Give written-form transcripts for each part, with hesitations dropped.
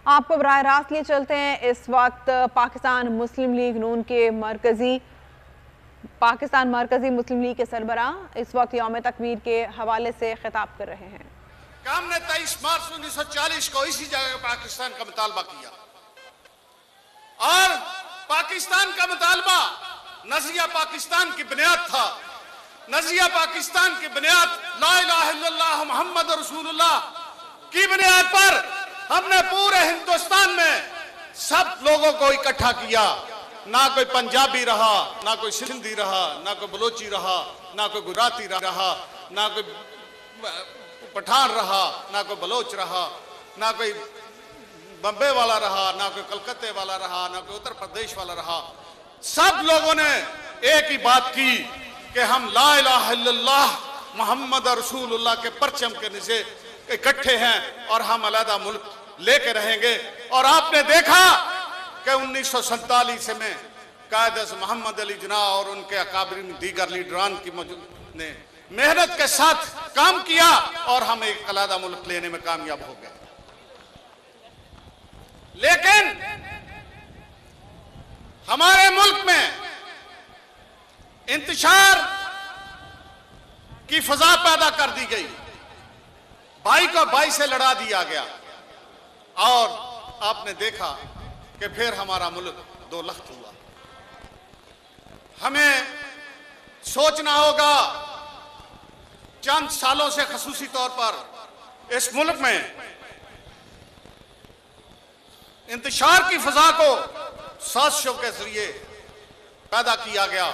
आपको बराह रास्त लिए चलते हैं। इस वक्त पाकिस्तान मुस्लिम लीग नून के मरकजी मुस्लिम लीग के सरबराह इस वक्त यौम तकबीर के हवाले से खिताब कर रहे हैं। हमने 23 मार्च 1940 को इसी जगह पाकिस्तान का मुतालबा किया और पाकिस्तान का मुतालबा नजरिया पाकिस्तान की बुनियाद था। नजरिया पाकिस्तान की बुनियाद ला इलाहा इल्लल्लाह मुहम्मद रसूलुल्लाह की बुनियाद पर हमने पूरे हिंदुस्तान में सब लोगों को इकट्ठा किया। ना कोई पंजाबी रहा, ना कोई सिंधी रहा, ना कोई बलोची रहा, ना कोई गुजराती रहा, ना कोई पठान रहा, ना कोई बलोच रहा, ना कोई बम्बे वाला रहा, ना कोई कलकत्ते वाला रहा, ना कोई उत्तर प्रदेश वाला रहा। सब लोगों ने एक ही बात की कि हम ला इलाहा इल्लल्लाह मुहम्मद रसूलुल्लाह के परचम के नीचे इकट्ठे हैं और हम अलहदा मुल्क लेके रहेंगे। और आपने देखा कि 1947 में कायद मोहम्मद अली जिन्ना और उनके अकाबरीन दीगर लीडरान की ने मेहनत के साथ काम किया और हम एक अलहदा मुल्क लेने में कामयाब हो गए। लेकिन हमारे मुल्क में इंतशार की फजा पैदा कर दी गई, भाई को भाई से लड़ा दिया गया और आपने देखा कि फिर हमारा मुल्क दो लख्त हुआ। हमें सोचना होगा, चंद सालों से खसूसी तौर पर इस मुल्क में इंतशार की फजा को साजिशों के जरिए पैदा किया गया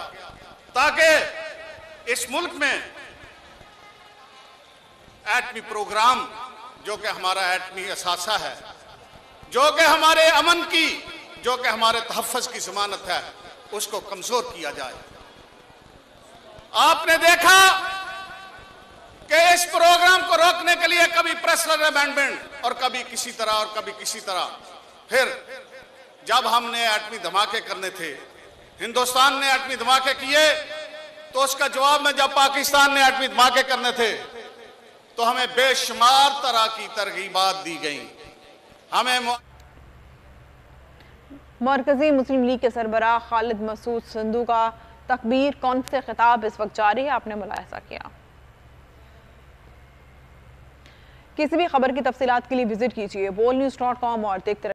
ताकि इस मुल्क में एटमी प्रोग्राम जो कि हमारा एटमी असासा है, जो कि हमारे अमन की, जो कि हमारे तहफ़्फ़ुज़ की ज़मानत है, उसको कमजोर किया जाए। आपने देखा कि इस प्रोग्राम को रोकने के लिए कभी प्रेसिडेंट अमेंडमेंट और कभी किसी तरह और कभी किसी तरह। फिर जब हमने एटमी धमाके करने थे, हिंदुस्तान ने एटमी धमाके किए, तो उसका जवाब में जब पाकिस्तान ने एटमी धमाके करने थे तो हमें बेशुमार तरह की तरगीबात दी गई। हमें मरकजी मुस्लिम लीग के सरबराह खालिद मसूद संधू का तकबीर कौन से खिताब इस वक्त जारी है, आपने मुलाहिजा किया। किसी भी खबर की तफसीलात के लिए विजिट कीजिए bolnews.com और देखते